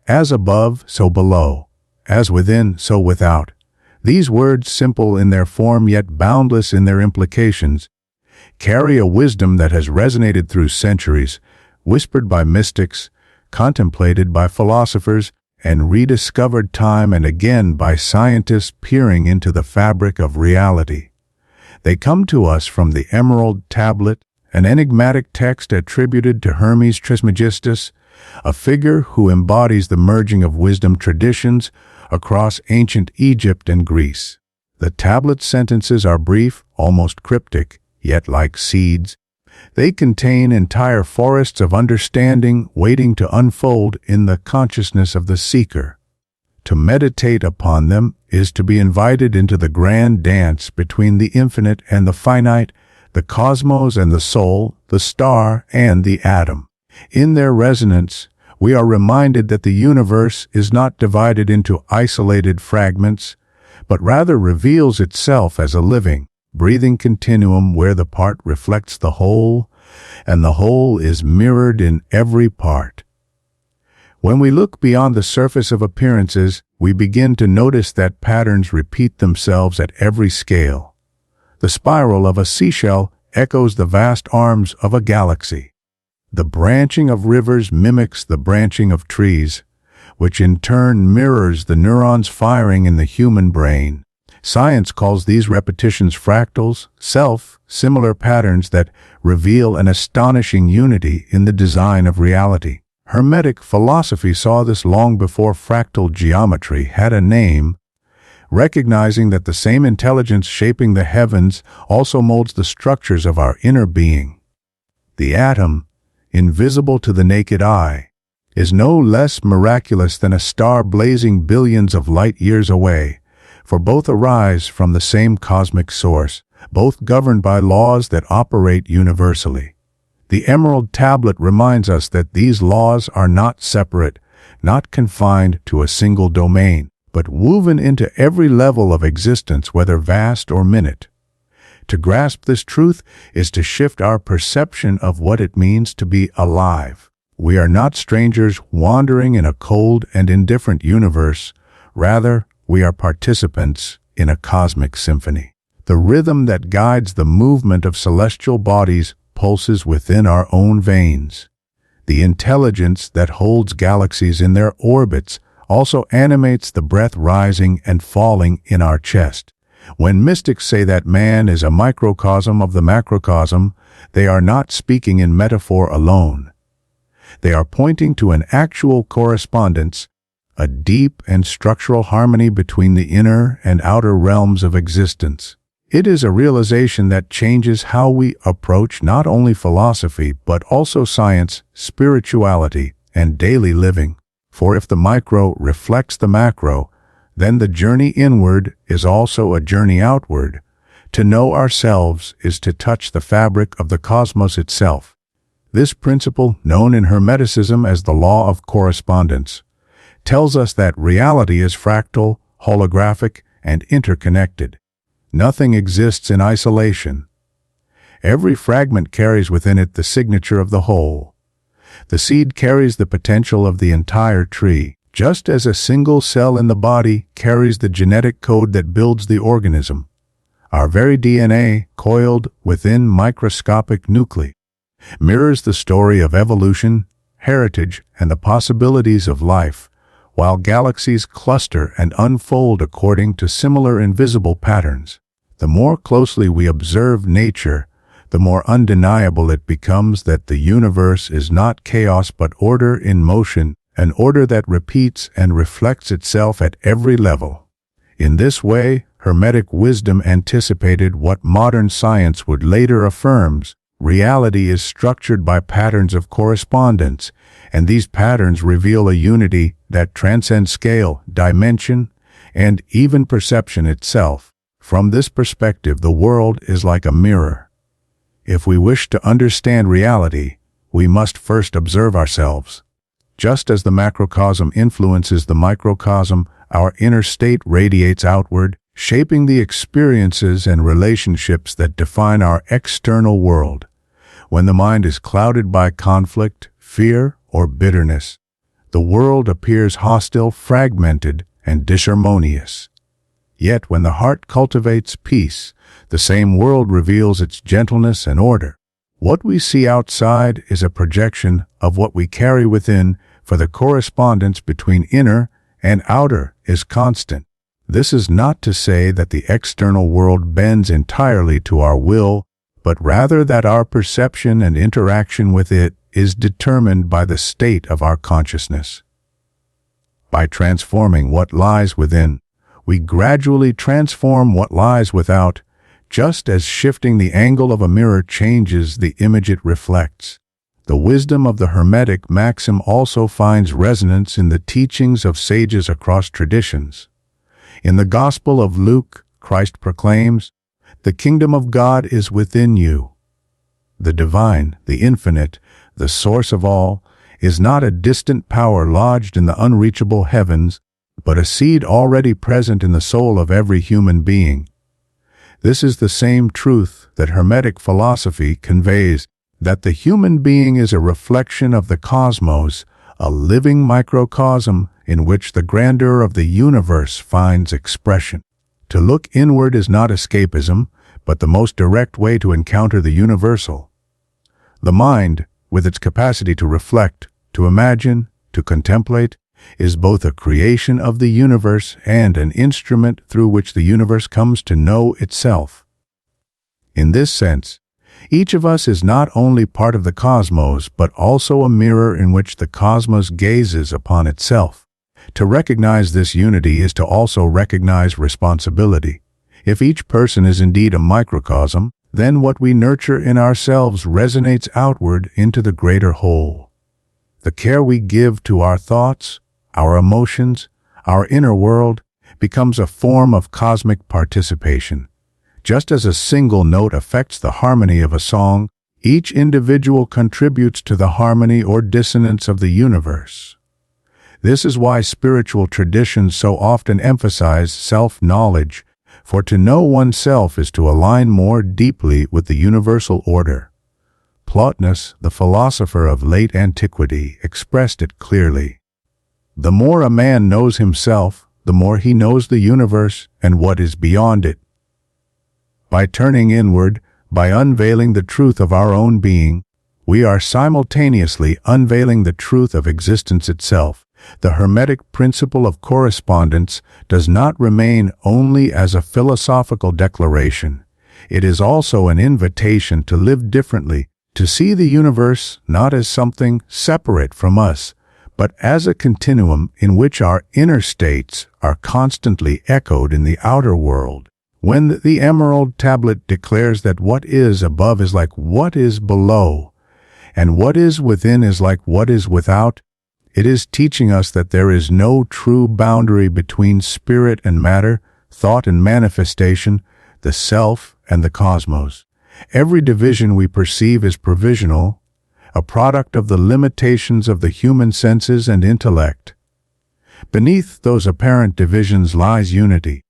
As above, so below. As within, so without. These words, simple in their form yet boundless in their implications, carry a wisdom that has resonated through centuries, whispered by mystics, contemplated by philosophers, and rediscovered time and again by scientists peering into the fabric of reality. They come to us from the Emerald Tablet, an enigmatic text attributed to Hermes Trismegistus, a figure who embodies the merging of wisdom traditions across ancient Egypt and Greece. The tablet's sentences are brief, almost cryptic, yet like seeds. They contain entire forests of understanding waiting to unfold in the consciousness of the seeker. To meditate upon them is to be invited into the grand dance between the infinite and the finite, the cosmos and the soul, the star and the atom. In their resonance, we are reminded that the universe is not divided into isolated fragments, but rather reveals itself as a living, breathing continuum where the part reflects the whole, and the whole is mirrored in every part. When we look beyond the surface of appearances, we begin to notice that patterns repeat themselves at every scale. The spiral of a seashell echoes the vast arms of a galaxy. The branching of rivers mimics the branching of trees, which in turn mirrors the neurons firing in the human brain. Science calls these repetitions fractals, similar patterns that reveal an astonishing unity in the design of reality. Hermetic philosophy saw this long before fractal geometry had a name, recognizing that the same intelligence shaping the heavens also molds the structures of our inner being. The atom, invisible to the naked eye, is no less miraculous than a star blazing billions of light years away, for both arise from the same cosmic source, both governed by laws that operate universally. The Emerald Tablet reminds us that these laws are not separate, not confined to a single domain, but woven into every level of existence, whether vast or minute. To grasp this truth is to shift our perception of what it means to be alive. We are not strangers wandering in a cold and indifferent universe. Rather, we are participants in a cosmic symphony. The rhythm that guides the movement of celestial bodies pulses within our own veins. The intelligence that holds galaxies in their orbits also animates the breath rising and falling in our chest. When mystics say that man is a microcosm of the macrocosm, they are not speaking in metaphor alone. They are pointing to an actual correspondence, a deep and structural harmony between the inner and outer realms of existence. It is a realization that changes how we approach not only philosophy but also science, spirituality, and daily living. For if the micro reflects the macro, then the journey inward is also a journey outward. To know ourselves is to touch the fabric of the cosmos itself. This principle, known in Hermeticism as the law of correspondence, tells us that reality is fractal, holographic, and interconnected. Nothing exists in isolation. Every fragment carries within it the signature of the whole. The seed carries the potential of the entire tree, just as a single cell in the body carries the genetic code that builds the organism. Our very DNA, coiled within microscopic nuclei, mirrors the story of evolution, heritage, and the possibilities of life, while galaxies cluster and unfold according to similar invisible patterns. The more closely we observe nature, the more undeniable it becomes that the universe is not chaos but order in motion, an order that repeats and reflects itself at every level. In this way, Hermetic wisdom anticipated what modern science would later affirm. Reality is structured by patterns of correspondence, and these patterns reveal a unity that transcends scale, dimension, and even perception itself. From this perspective, the world is like a mirror. If we wish to understand reality, we must first observe ourselves. Just as the macrocosm influences the microcosm, our inner state radiates outward, shaping the experiences and relationships that define our external world. When the mind is clouded by conflict, fear, or bitterness, the world appears hostile, fragmented, and disharmonious. Yet when the heart cultivates peace, the same world reveals its gentleness and order. What we see outside is a projection of what we carry within, for the correspondence between inner and outer is constant. This is not to say that the external world bends entirely to our will, but rather that our perception and interaction with it is determined by the state of our consciousness. By transforming what lies within, we gradually transform what lies without, just as shifting the angle of a mirror changes the image it reflects. The wisdom of the Hermetic maxim also finds resonance in the teachings of sages across traditions. In the Gospel of Luke, Christ proclaims, "The kingdom of God is within you." The divine, the infinite, the source of all, is not a distant power lodged in the unreachable heavens, but a seed already present in the soul of every human being. This is the same truth that Hermetic philosophy conveys, that the human being is a reflection of the cosmos, a living microcosm in which the grandeur of the universe finds expression. To look inward is not escapism, but the most direct way to encounter the universal. The mind, with its capacity to reflect, to imagine, to contemplate, is both a creation of the universe and an instrument through which the universe comes to know itself. In this sense, each of us is not only part of the cosmos, but also a mirror in which the cosmos gazes upon itself. To recognize this unity is to also recognize responsibility. If each person is indeed a microcosm, then what we nurture in ourselves resonates outward into the greater whole. The care we give to our thoughts, our emotions, our inner world, becomes a form of cosmic participation. Just as a single note affects the harmony of a song, each individual contributes to the harmony or dissonance of the universe. This is why spiritual traditions so often emphasize self-knowledge, for to know oneself is to align more deeply with the universal order. Plotinus, the philosopher of late antiquity, expressed it clearly. The more a man knows himself, the more he knows the universe and what is beyond it. By turning inward, by unveiling the truth of our own being, we are simultaneously unveiling the truth of existence itself. The Hermetic principle of correspondence does not remain only as a philosophical declaration. It is also an invitation to live differently, to see the universe not as something separate from us, but as a continuum in which our inner states are constantly echoed in the outer world. When the Emerald Tablet declares that what is above is like what is below, and what is within is like what is without, it is teaching us that there is no true boundary between spirit and matter, thought and manifestation, the self and the cosmos. Every division we perceive is provisional, a product of the limitations of the human senses and intellect. Beneath those apparent divisions lies unity,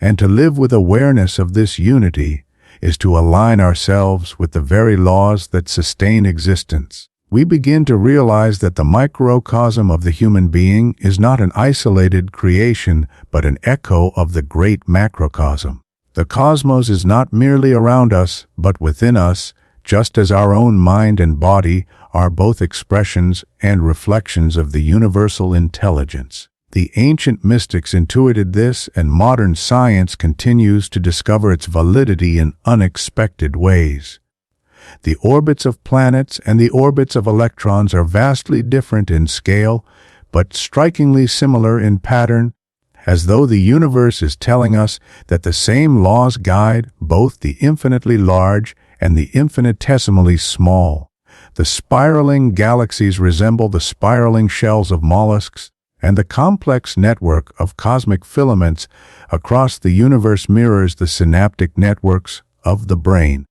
and to live with awareness of this unity is to align ourselves with the very laws that sustain existence. We begin to realize that the microcosm of the human being is not an isolated creation, but an echo of the great macrocosm. The cosmos is not merely around us, but within us, just as our own mind and body are both expressions and reflections of the universal intelligence. The ancient mystics intuited this, and modern science continues to discover its validity in unexpected ways. The orbits of planets and the orbits of electrons are vastly different in scale, but strikingly similar in pattern, as though the universe is telling us that the same laws guide both the infinitely large and the infinitesimally small. The spiraling galaxies resemble the spiraling shells of mollusks, and the complex network of cosmic filaments across the universe mirrors the synaptic networks of the brain.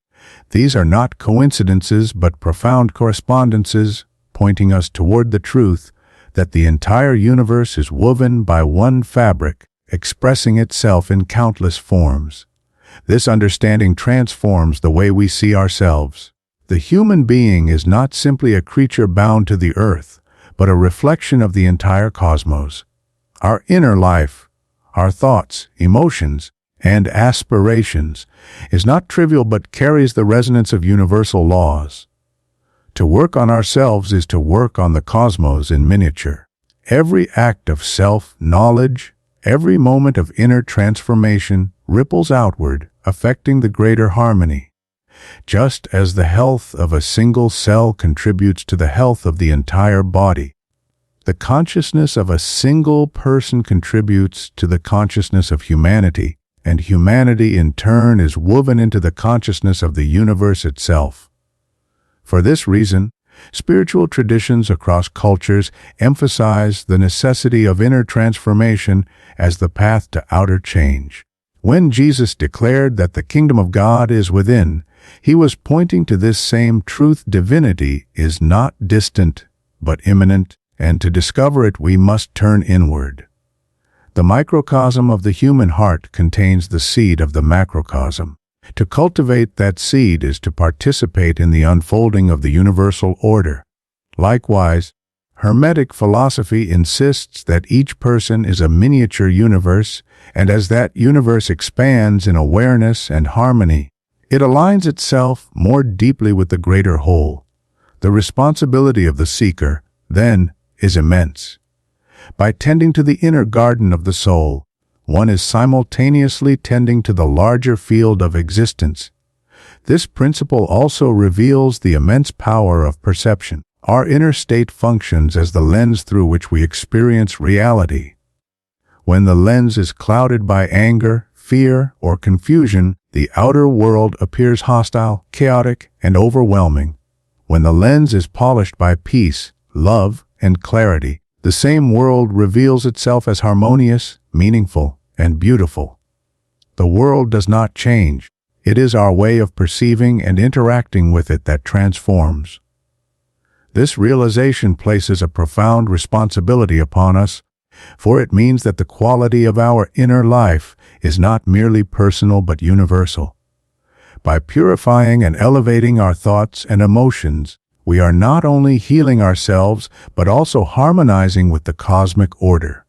These are not coincidences but profound correspondences, pointing us toward the truth that the entire universe is woven by one fabric, expressing itself in countless forms. This understanding transforms the way we see ourselves. The human being is not simply a creature bound to the earth, but a reflection of the entire cosmos. Our inner life, our thoughts, emotions, and aspirations, is not trivial but carries the resonance of universal laws. To work on ourselves is to work on the cosmos in miniature. Every act of self-knowledge, every moment of inner transformation ripples outward, affecting the greater harmony. Just as the health of a single cell contributes to the health of the entire body, the consciousness of a single person contributes to the consciousness of humanity, and humanity in turn is woven into the consciousness of the universe itself. For this reason, spiritual traditions across cultures emphasize the necessity of inner transformation as the path to outer change. When Jesus declared that the kingdom of God is within, he was pointing to this same truth. Divinity is not distant, but immanent, and to discover it we must turn inward. The microcosm of the human heart contains the seed of the macrocosm. To cultivate that seed is to participate in the unfolding of the universal order. Likewise, Hermetic philosophy insists that each person is a miniature universe, and as that universe expands in awareness and harmony, it aligns itself more deeply with the greater whole. The responsibility of the seeker, then, is immense. By tending to the inner garden of the soul, one is simultaneously tending to the larger field of existence. This principle also reveals the immense power of perception. Our inner state functions as the lens through which we experience reality. When the lens is clouded by anger, fear, or confusion, the outer world appears hostile, chaotic, and overwhelming. When the lens is polished by peace, love, and clarity, the same world reveals itself as harmonious, meaningful, and beautiful. The world does not change. It is our way of perceiving and interacting with it that transforms. This realization places a profound responsibility upon us, for it means that the quality of our inner life is not merely personal but universal. By purifying and elevating our thoughts and emotions, we are not only healing ourselves but also harmonizing with the cosmic order.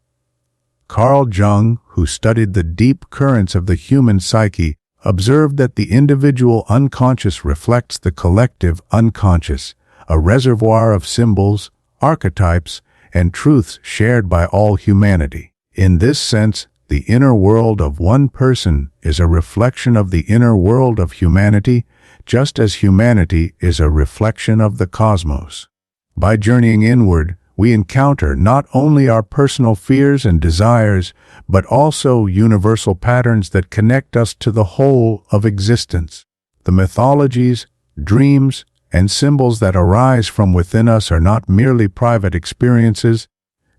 Carl Jung, who studied the deep currents of the human psyche, observed that the individual unconscious reflects the collective unconscious, a reservoir of symbols, archetypes, and truths shared by all humanity. In this sense, the inner world of one person is a reflection of the inner world of humanity, just as humanity is a reflection of the cosmos. By journeying inward, we encounter not only our personal fears and desires, but also universal patterns that connect us to the whole of existence. The mythologies, dreams, and symbols that arise from within us are not merely private experiences.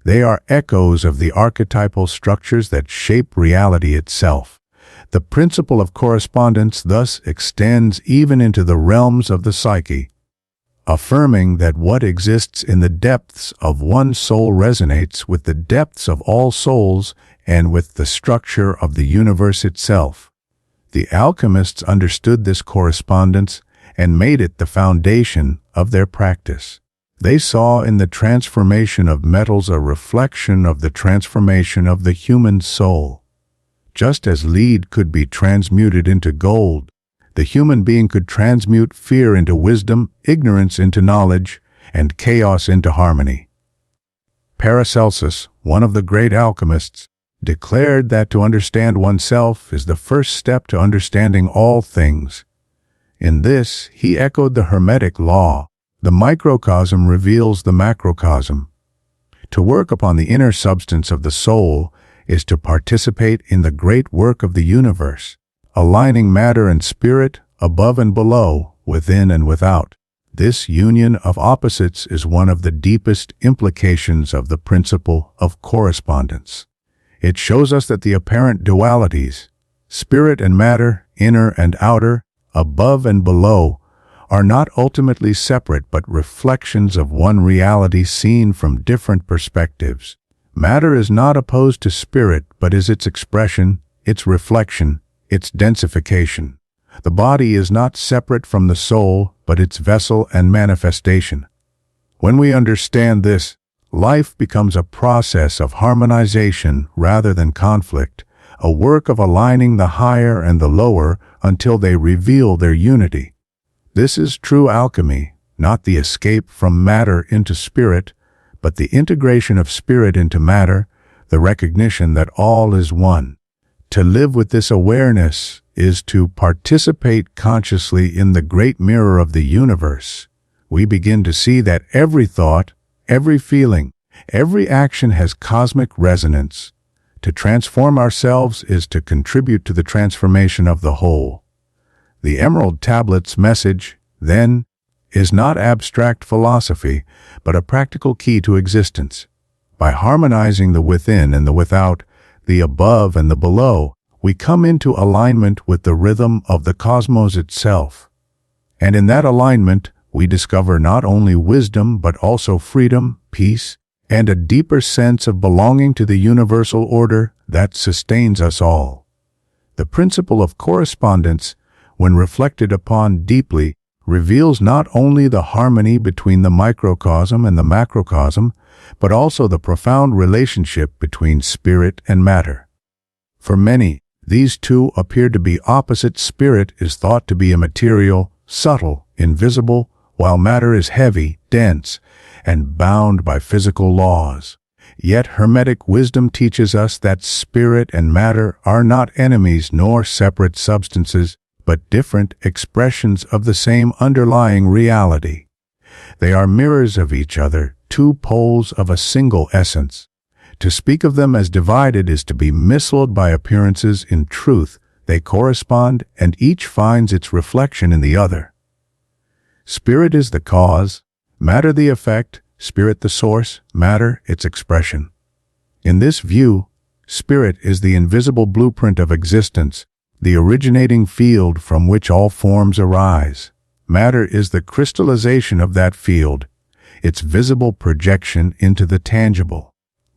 They are echoes of the archetypal structures that shape reality itself. The principle of correspondence thus extends even into the realms of the psyche, affirming that what exists in the depths of one soul resonates with the depths of all souls and with the structure of the universe itself. The alchemists understood this correspondence and made it the foundation of their practice. They saw in the transformation of metals a reflection of the transformation of the human soul. Just as lead could be transmuted into gold, the human being could transmute fear into wisdom, ignorance into knowledge, and chaos into harmony. Paracelsus, one of the great alchemists, declared that to understand oneself is the first step to understanding all things. In this, he echoed the Hermetic law. The microcosm reveals the macrocosm. To work upon the inner substance of the soul is to participate in the great work of the universe, aligning matter and spirit, above and below, within and without. This union of opposites is one of the deepest implications of the principle of correspondence. It shows us that the apparent dualities, spirit and matter, inner and outer, above and below, are not ultimately separate but reflections of one reality seen from different perspectives. Matter is not opposed to spirit but is its expression, its reflection, its densification. The body is not separate from the soul but its vessel and manifestation. When we understand this, Life becomes a process of harmonization rather than conflict, a work of aligning the higher and the lower until they reveal their unity. This is true alchemy, not the escape from matter into spirit, but the integration of spirit into matter, the recognition that all is one. To live with this awareness is to participate consciously in the great mirror of the universe. We begin to see that every thought, every feeling, every action has cosmic resonance. To transform ourselves is to contribute to the transformation of the whole. The Emerald Tablet's message, then, is not abstract philosophy, but a practical key to existence. By harmonizing the within and the without, the above and the below, we come into alignment with the rhythm of the cosmos itself. And in that alignment, we discover not only wisdom but also freedom, peace, and a deeper sense of belonging to the universal order that sustains us all. The principle of correspondence, when reflected upon deeply, reveals not only the harmony between the microcosm and the macrocosm, but also the profound relationship between spirit and matter. For many, these two appear to be opposite. Spirit is thought to be immaterial, subtle, invisible, while matter is heavy, dense, and bound by physical laws. Yet Hermetic wisdom teaches us that spirit and matter are not enemies nor separate substances, but different expressions of the same underlying reality. They are mirrors of each other, two poles of a single essence. To speak of them as divided is to be misled by appearances. In truth, they correspond, and each finds its reflection in the other. Spirit is the cause, matter the effect, spirit the source, matter its expression. In this view, spirit is the invisible blueprint of existence, the originating field from which all forms arise. Matter is the crystallization of that field, its visible projection into the tangible.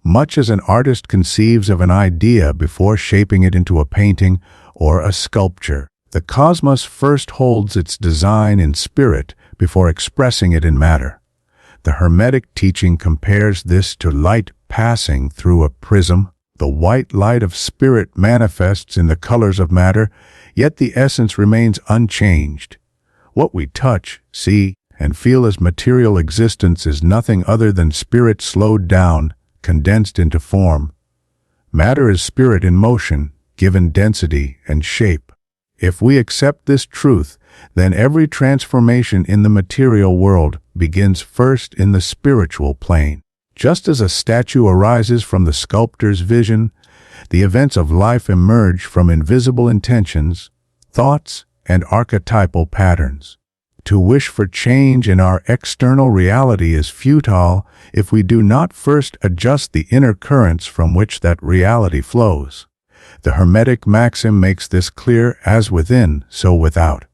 Much as an artist conceives of an idea before shaping it into a painting or a sculpture, the cosmos first holds its design in spirit before expressing it in matter. The Hermetic teaching compares this to light passing through a prism. The white light of spirit manifests in the colors of matter, yet the essence remains unchanged. What we touch, see, and feel as material existence is nothing other than spirit slowed down, condensed into form. Matter is spirit in motion, given density and shape. If we accept this truth, then every transformation in the material world begins first in the spiritual plane. Just as a statue arises from the sculptor's vision, the events of life emerge from invisible intentions, thoughts, and archetypal patterns. To wish for change in our external reality is futile if we do not first adjust the inner currents from which that reality flows. The Hermetic maxim makes this clear: as within, so without.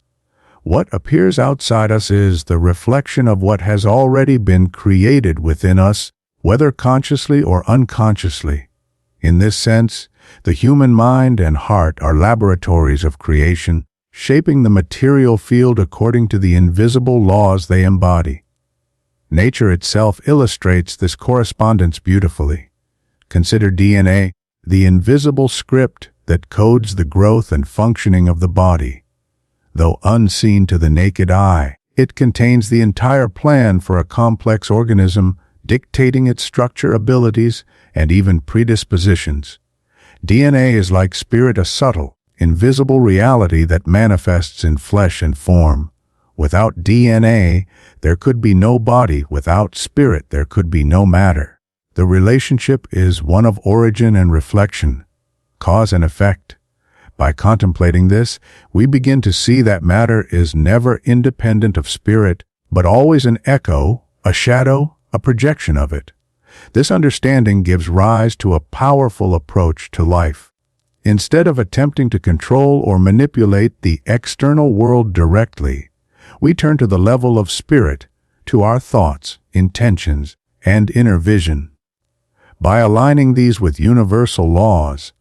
What appears outside us is the reflection of what has already been created within us, whether consciously or unconsciously. In this sense, the human mind and heart are laboratories of creation, shaping the material field according to the invisible laws they embody. Nature itself illustrates this correspondence beautifully. Consider DNA, the invisible script that codes the growth and functioning of the body. Though unseen to the naked eye, it contains the entire plan for a complex organism, dictating its structure, abilities, and even predispositions. DNA is like spirit, a subtle, invisible reality that manifests in flesh and form. Without DNA, there could be no body. Without spirit, there could be no matter. The relationship is one of origin and reflection, cause and effect. By contemplating this, we begin to see that matter is never independent of spirit, but always an echo, a shadow, a projection of it. This understanding gives rise to a powerful approach to life. Instead of attempting to control or manipulate the external world directly, we turn to the level of spirit, to our thoughts, intentions, and inner vision. By aligning these with universal laws,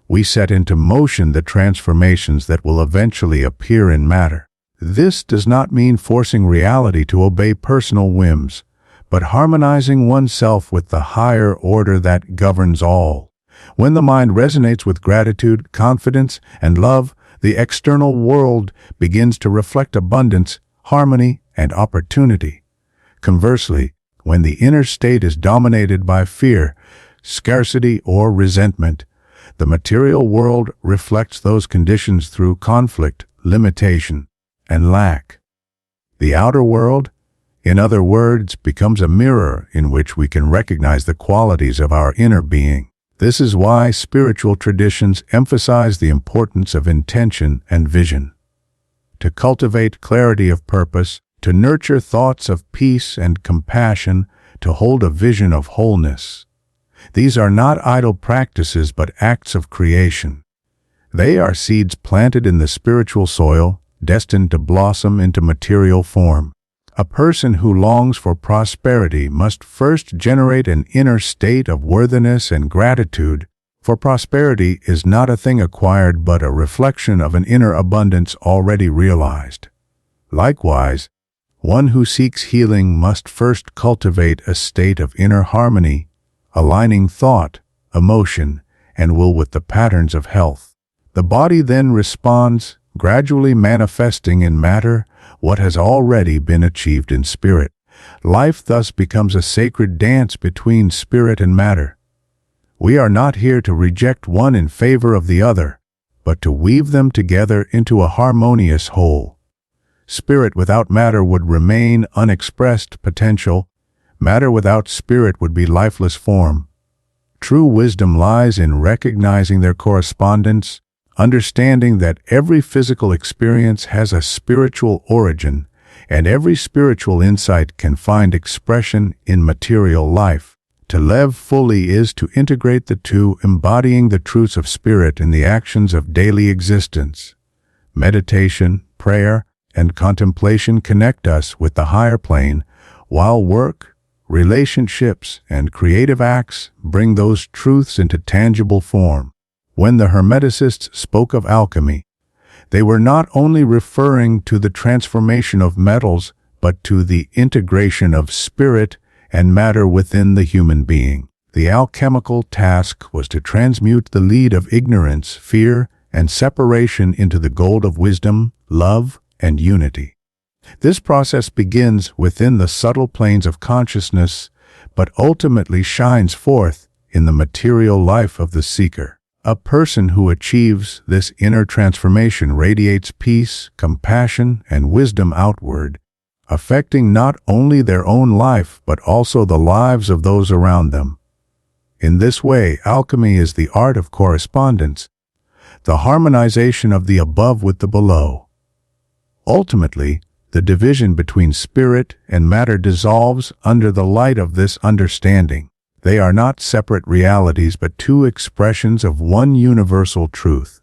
we set into motion the transformations that will eventually appear in matter. This does not mean forcing reality to obey personal whims, but harmonizing oneself with the higher order that governs all. When the mind resonates with gratitude, confidence, and love, the external world begins to reflect abundance, harmony, and opportunity. Conversely, when the inner state is dominated by fear, scarcity, or resentment, the material world reflects those conditions through conflict, limitation, and lack. The outer world, in other words, becomes a mirror in which we can recognize the qualities of our inner being. This is why spiritual traditions emphasize the importance of intention and vision. To cultivate clarity of purpose, to nurture thoughts of peace and compassion, to hold a vision of wholeness. These are not idle practices but acts of creation. They are seeds planted in the spiritual soil, destined to blossom into material form. A person who longs for prosperity must first generate an inner state of worthiness and gratitude, for prosperity is not a thing acquired but a reflection of an inner abundance already realized. Likewise, one who seeks healing must first cultivate a state of inner harmony, aligning thought, emotion, and will with the patterns of health. The body then responds, gradually manifesting in matter what has already been achieved in spirit. Life thus becomes a sacred dance between spirit and matter. We are not here to reject one in favor of the other, but to weave them together into a harmonious whole. Spirit without matter would remain unexpressed potential. Matter without spirit would be lifeless form. True wisdom lies in recognizing their correspondence, understanding that every physical experience has a spiritual origin, and every spiritual insight can find expression in material life. To live fully is to integrate the two, embodying the truths of spirit in the actions of daily existence. Meditation, prayer, and contemplation connect us with the higher plane, while work, relationships, and creative acts bring those truths into tangible form. When the Hermeticists spoke of alchemy, they were not only referring to the transformation of metals, but to the integration of spirit and matter within the human being. The alchemical task was to transmute the lead of ignorance, fear, and separation into the gold of wisdom, love, and unity. This process begins within the subtle planes of consciousness, but ultimately shines forth in the material life of the seeker. A person who achieves this inner transformation radiates peace, compassion, and wisdom outward, affecting not only their own life but also the lives of those around them. In this way, alchemy is the art of correspondence, the harmonization of the above with the below. Ultimately, the division between spirit and matter dissolves under the light of this understanding. They are not separate realities but two expressions of one universal truth.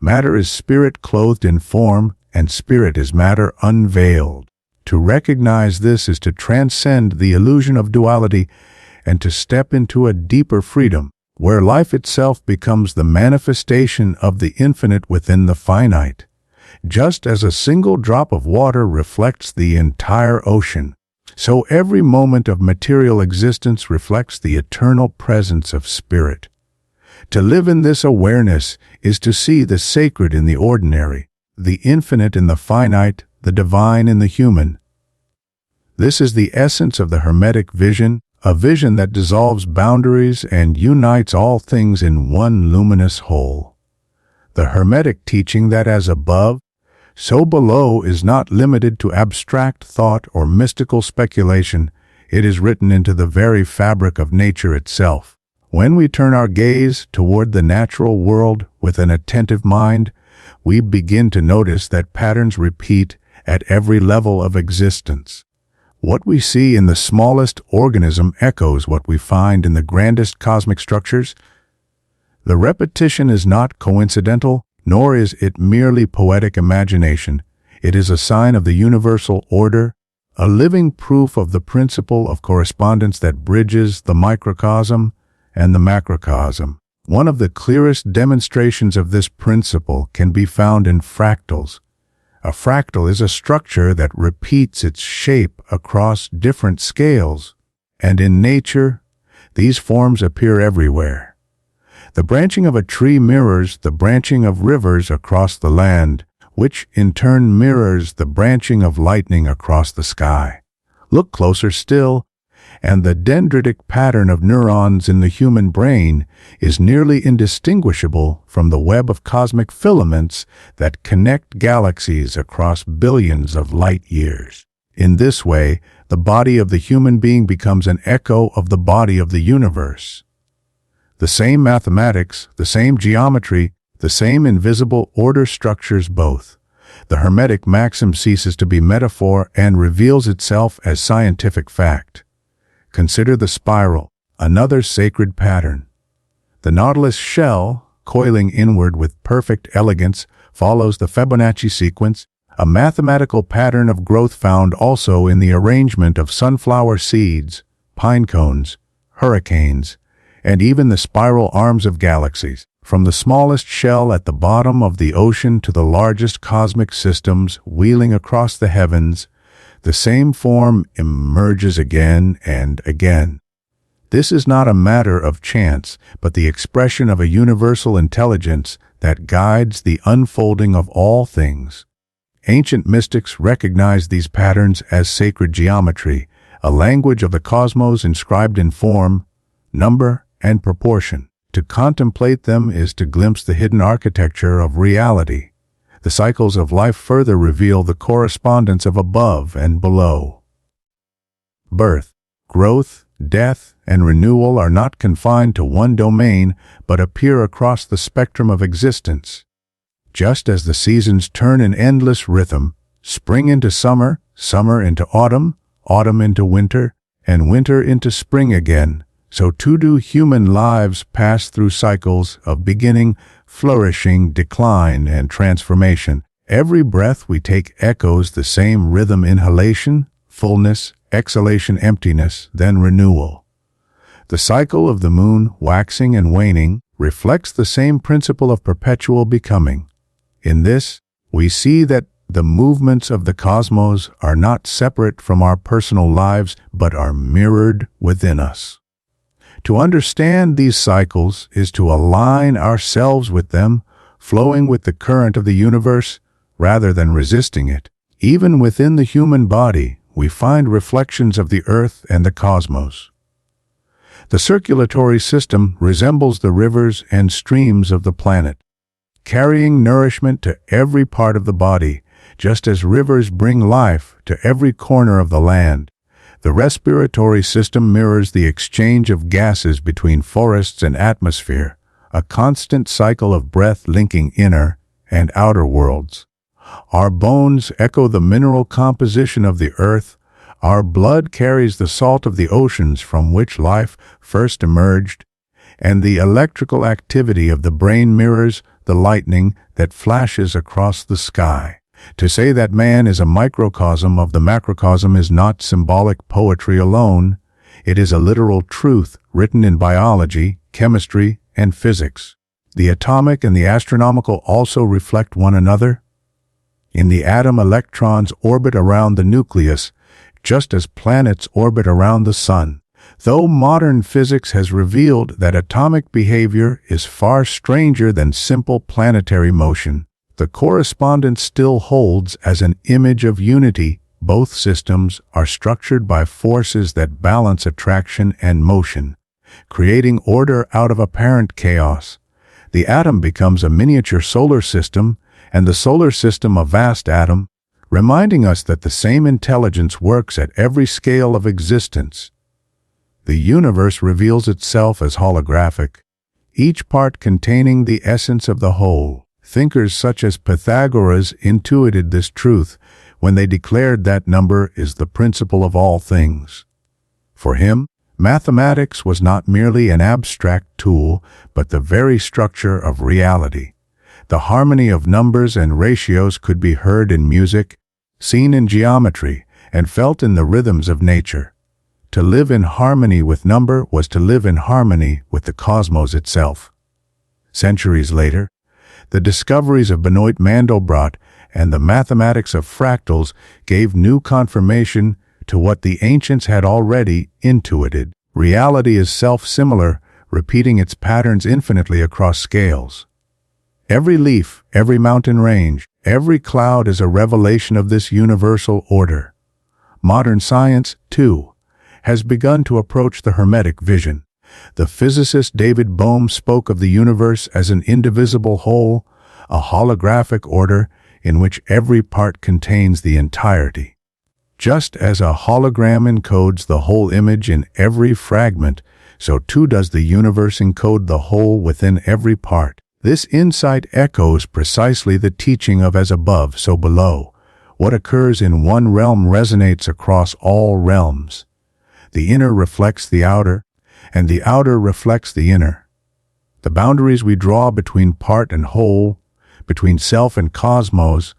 Matter is spirit clothed in form, and spirit is matter unveiled. To recognize this is to transcend the illusion of duality and to step into a deeper freedom, where life itself becomes the manifestation of the infinite within the finite. Just as a single drop of water reflects the entire ocean, so every moment of material existence reflects the eternal presence of spirit. To live in this awareness is to see the sacred in the ordinary, the infinite in the finite, the divine in the human. This is the essence of the Hermetic vision, a vision that dissolves boundaries and unites all things in one luminous whole. The Hermetic teaching that as above, so below is not limited to abstract thought or mystical speculation. It is written into the very fabric of nature itself. When we turn our gaze toward the natural world with an attentive mind, we begin to notice that patterns repeat at every level of existence. What we see in the smallest organism echoes what we find in the grandest cosmic structures. The repetition is not coincidental, nor is it merely poetic imagination. It is a sign of the universal order, a living proof of the principle of correspondence that bridges the microcosm and the macrocosm. One of the clearest demonstrations of this principle can be found in fractals. A fractal is a structure that repeats its shape across different scales, And in nature, these forms appear everywhere. The branching of a tree mirrors the branching of rivers across the land, which in turn mirrors the branching of lightning across the sky. Look closer still, and the dendritic pattern of neurons in the human brain is nearly indistinguishable from the web of cosmic filaments that connect galaxies across billions of light years. In this way, the body of the human being becomes an echo of the body of the universe. The same mathematics, the same geometry, the same invisible order structures both. The Hermetic maxim ceases to be metaphor and reveals itself as scientific fact. Consider the spiral, another sacred pattern. The nautilus shell, coiling inward with perfect elegance, follows the Fibonacci sequence, a mathematical pattern of growth found also in the arrangement of sunflower seeds, pine cones, hurricanes, and even the spiral arms of galaxies. From the smallest shell at the bottom of the ocean to the largest cosmic systems wheeling across the heavens, the same form emerges again and again. This is not a matter of chance, but the expression of a universal intelligence that guides the unfolding of all things. Ancient mystics recognized these patterns as sacred geometry, a language of the cosmos inscribed in form, number, and proportion. To contemplate them is to glimpse the hidden architecture of reality. The cycles of life further reveal the correspondence of above and below. Birth, growth, death, and renewal are not confined to one domain, but appear across the spectrum of existence. Just as the seasons turn in endless rhythm, spring into summer, summer into autumn, autumn into winter, and winter into spring again, so too do human lives pass through cycles of beginning, flourishing, decline, and transformation. Every breath we take echoes the same rhythm: inhalation, fullness, exhalation, emptiness, then renewal. The cycle of the moon, waxing and waning, reflects the same principle of perpetual becoming. In this, we see that the movements of the cosmos are not separate from our personal lives, but are mirrored within us. To understand these cycles is to align ourselves with them, flowing with the current of the universe rather than resisting it. Even within the human body, we find reflections of the earth and the cosmos. The circulatory system resembles the rivers and streams of the planet, carrying nourishment to every part of the body, just as rivers bring life to every corner of the land. The respiratory system mirrors the exchange of gases between forests and atmosphere, a constant cycle of breath linking inner and outer worlds. Our bones echo the mineral composition of the earth. Our blood carries the salt of the oceans from which life first emerged, and the electrical activity of the brain mirrors the lightning that flashes across the sky. To say that man is a microcosm of the macrocosm is not symbolic poetry alone. It is a literal truth written in biology, chemistry, and physics. The atomic and the astronomical also reflect one another. In the atom, electrons orbit around the nucleus, just as planets orbit around the sun. Though modern physics has revealed that atomic behavior is far stranger than simple planetary motion, the correspondence still holds as an image of unity. Both systems are structured by forces that balance attraction and motion, creating order out of apparent chaos. The atom becomes a miniature solar system, and the solar system a vast atom, reminding us that the same intelligence works at every scale of existence. The universe reveals itself as holographic, each part containing the essence of the whole. Thinkers such as Pythagoras intuited this truth when they declared that number is the principle of all things. For him, mathematics was not merely an abstract tool, but the very structure of reality. The harmony of numbers and ratios could be heard in music, seen in geometry, and felt in the rhythms of nature. To live in harmony with number was to live in harmony with the cosmos itself. Centuries later, the discoveries of Benoit Mandelbrot and the mathematics of fractals gave new confirmation to what the ancients had already intuited. Reality is self-similar, repeating its patterns infinitely across scales. Every leaf, every mountain range, every cloud is a revelation of this universal order. Modern science, too, has begun to approach the Hermetic vision. The physicist David Bohm spoke of the universe as an indivisible whole, a holographic order in which every part contains the entirety. Just as a hologram encodes the whole image in every fragment, so too does the universe encode the whole within every part. This insight echoes precisely the teaching of as above, so below. What occurs in one realm resonates across all realms. The inner reflects the outer, and the outer reflects the inner. The boundaries we draw between part and whole, between self and cosmos,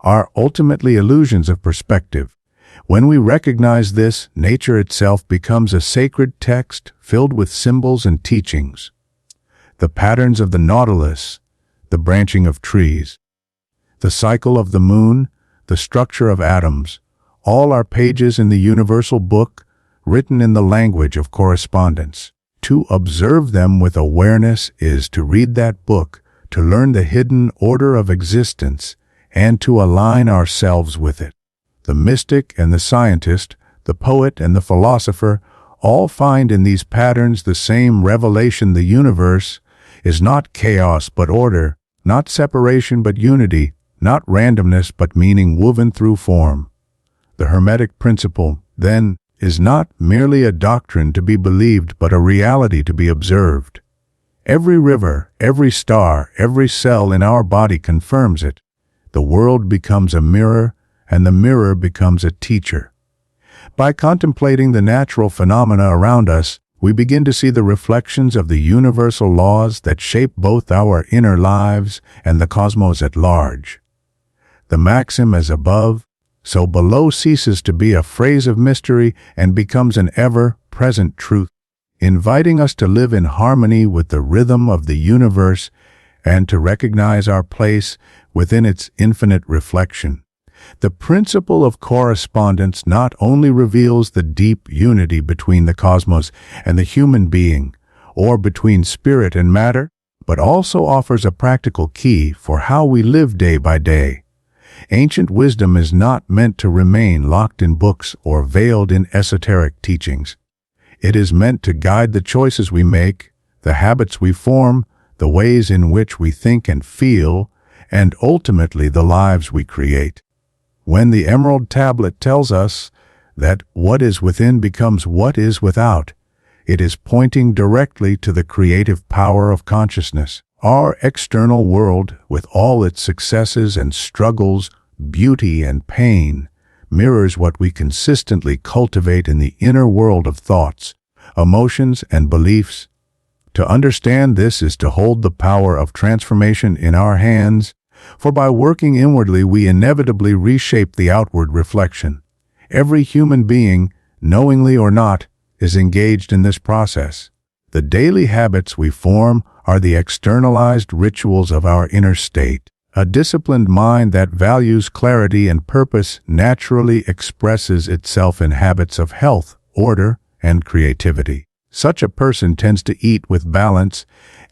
are ultimately illusions of perspective. When we recognize this, nature itself becomes a sacred text filled with symbols and teachings. The patterns of the nautilus, the branching of trees, the cycle of the moon, the structure of atoms, all are pages in the universal book, written in the language of correspondence. To observe them with awareness is to read that book, to learn the hidden order of existence, and to align ourselves with it. The mystic and the scientist, the poet and the philosopher, all find in these patterns the same revelation. The universe is not chaos but order, not separation but unity, not randomness but meaning woven through form. The Hermetic principle, then, is not merely a doctrine to be believed but a reality to be observed. Every river, every star, every cell in our body confirms it. The world becomes a mirror, and the mirror becomes a teacher. By contemplating the natural phenomena around us, we begin to see the reflections of the universal laws that shape both our inner lives and the cosmos at large. The maxim as above, so below ceases to be a phrase of mystery and becomes an ever-present truth, inviting us to live in harmony with the rhythm of the universe and to recognize our place within its infinite reflection. The principle of correspondence not only reveals the deep unity between the cosmos and the human being, or between spirit and matter, but also offers a practical key for how we live day by day. Ancient wisdom is not meant to remain locked in books or veiled in esoteric teachings. It is meant to guide the choices we make, the habits we form, the ways in which we think and feel, and ultimately the lives we create. When the Emerald Tablet tells us that what is within becomes what is without, it is pointing directly to the creative power of consciousness. Our external world, with all its successes and struggles, beauty and pain, mirrors what we consistently cultivate in the inner world of thoughts, emotions, and beliefs. To understand this is to hold the power of transformation in our hands, for by working inwardly we inevitably reshape the outward reflection. Every human being, knowingly or not, is engaged in this process. The daily habits we form are the externalized rituals of our inner state. A disciplined mind that values clarity and purpose naturally expresses itself in habits of health, order, and creativity. Such a person tends to eat with balance,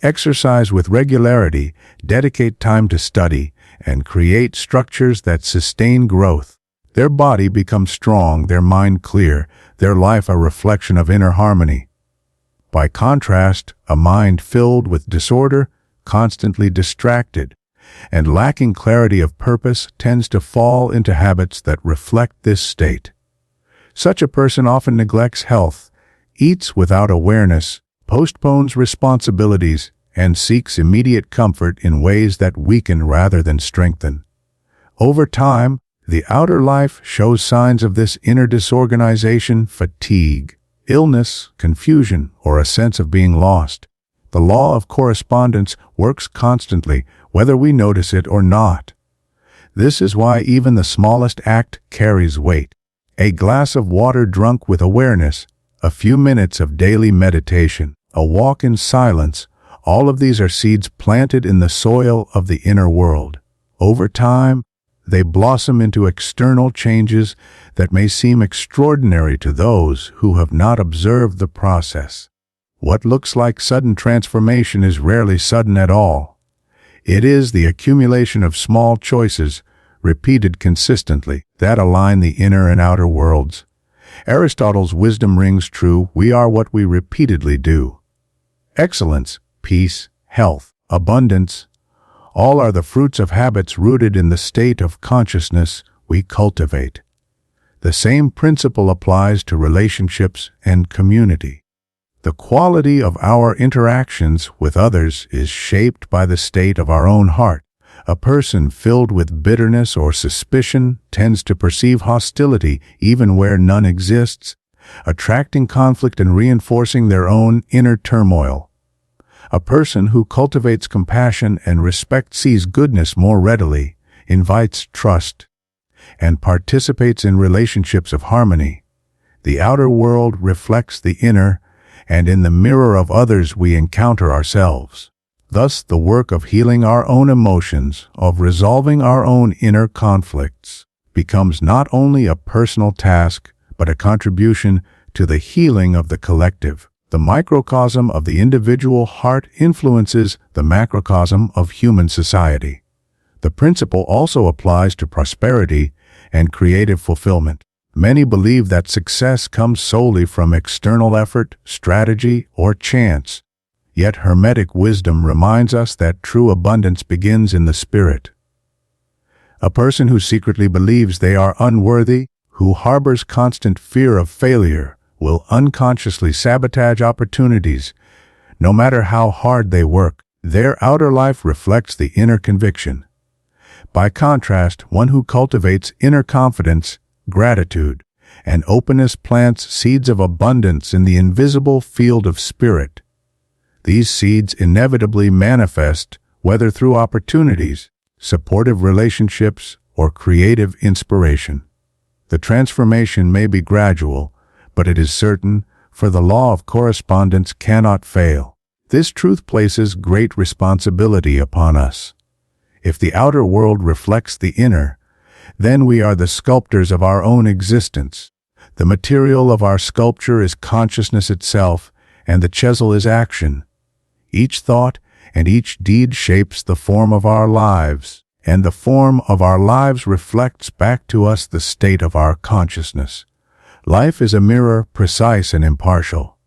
exercise with regularity, dedicate time to study, and create structures that sustain growth. Their body becomes strong, their mind clear, their life a reflection of inner harmony. By contrast, a mind filled with disorder, constantly distracted, and lacking clarity of purpose tends to fall into habits that reflect this state. Such a person often neglects health, eats without awareness, postpones responsibilities, and seeks immediate comfort in ways that weaken rather than strengthen. Over time, the outer life shows signs of this inner disorganization: fatigue, illness, confusion, or a sense of being lost. The law of correspondence works constantly, whether we notice it or not. This is why even the smallest act carries weight. A glass of water drunk with awareness, a few minutes of daily meditation, a walk in silence, all of these are seeds planted in the soil of the inner world. Over time, they blossom into external changes that may seem extraordinary to those who have not observed the process. What looks like sudden transformation is rarely sudden at all. It is the accumulation of small choices, repeated consistently, that align the inner and outer worlds. Aristotle's wisdom rings true: we are what we repeatedly do. Excellence, peace, health, abundance, all are the fruits of habits rooted in the state of consciousness we cultivate. The same principle applies to relationships and community. The quality of our interactions with others is shaped by the state of our own heart. A person filled with bitterness or suspicion tends to perceive hostility even where none exists, attracting conflict and reinforcing their own inner turmoil. A person who cultivates compassion and respect sees goodness more readily, invites trust, and participates in relationships of harmony. The outer world reflects the inner, and in the mirror of others we encounter ourselves. Thus, the work of healing our own emotions, of resolving our own inner conflicts, becomes not only a personal task, but a contribution to the healing of the collective. The microcosm of the individual heart influences the macrocosm of human society. The principle also applies to prosperity and creative fulfillment. Many believe that success comes solely from external effort, strategy, or chance. Yet Hermetic wisdom reminds us that true abundance begins in the spirit. A person who secretly believes they are unworthy, who harbors constant fear of failure, will unconsciously sabotage opportunities, no matter how hard they work. Their outer life reflects the inner conviction. By contrast, one who cultivates inner confidence, gratitude, and openness plants seeds of abundance in the invisible field of spirit. These seeds inevitably manifest, whether through opportunities, supportive relationships, or creative inspiration. The transformation may be gradual, but it is certain, for the law of correspondence cannot fail. This truth places great responsibility upon us. If the outer world reflects the inner, then we are the sculptors of our own existence. The material of our sculpture is consciousness itself, and the chisel is action. Each thought and each deed shapes the form of our lives, and the form of our lives reflects back to us the state of our consciousness. Life is a mirror, precise and impartial.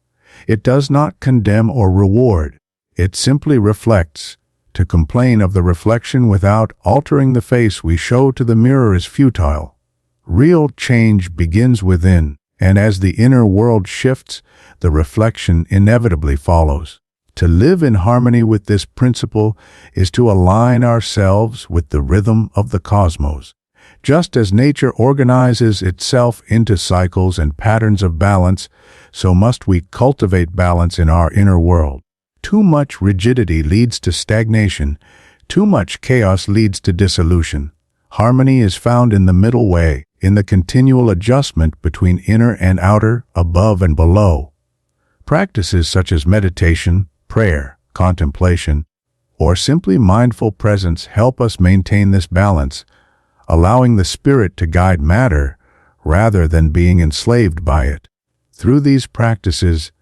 It does not condemn or reward. It simply reflects. To complain of the reflection without altering the face we show to the mirror is futile. Real change begins within, and as the inner world shifts, the reflection inevitably follows. To live in harmony with this principle is to align ourselves with the rhythm of the cosmos. Just as nature organizes itself into cycles and patterns of balance, so must we cultivate balance in our inner world. Too much rigidity leads to stagnation. Too much chaos leads to dissolution. Harmony is found in the middle way, in the continual adjustment between inner and outer, above and below. Practices such as meditation, prayer, contemplation, or simply mindful presence help us maintain this balance, allowing the spirit to guide matter rather than being enslaved by it. Through these practices,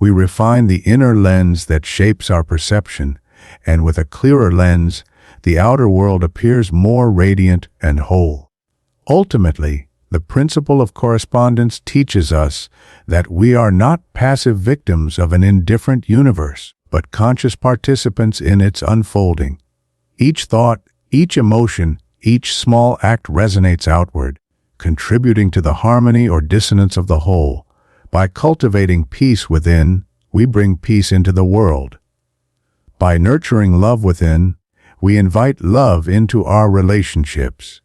we refine the inner lens that shapes our perception, and with a clearer lens, the outer world appears more radiant and whole. Ultimately, the principle of correspondence teaches us that we are not passive victims of an indifferent universe, but conscious participants in its unfolding. Each thought, each emotion, each small act resonates outward, contributing to the harmony or dissonance of the whole. By cultivating peace within, we bring peace into the world. By nurturing love within, we invite love into our relationships.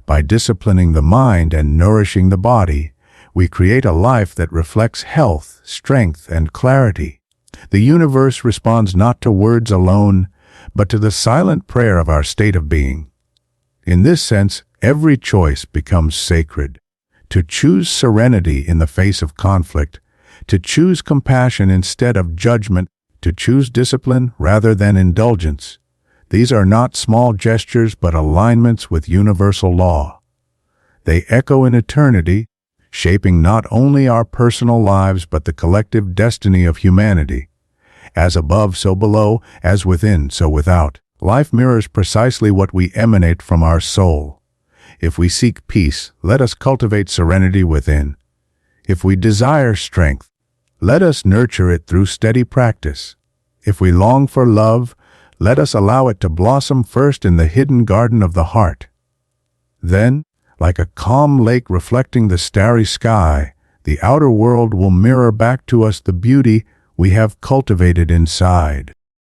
By disciplining the mind and nourishing the body, we create a life that reflects health, strength, and clarity. The universe responds not to words alone, but to the silent prayer of our state of being. In this sense, every choice becomes sacred. To choose serenity in the face of conflict, to choose compassion instead of judgment, to choose discipline rather than indulgence. These are not small gestures but alignments with universal law. They echo in eternity, shaping not only our personal lives but the collective destiny of humanity. As above, so below, as within, so without. Life mirrors precisely what we emanate from our soul. If we seek peace, let us cultivate serenity within. If we desire strength, let us nurture it through steady practice. If we long for love, let us allow it to blossom first in the hidden garden of the heart. Then, like a calm lake reflecting the starry sky, the outer world will mirror back to us the beauty we have cultivated inside.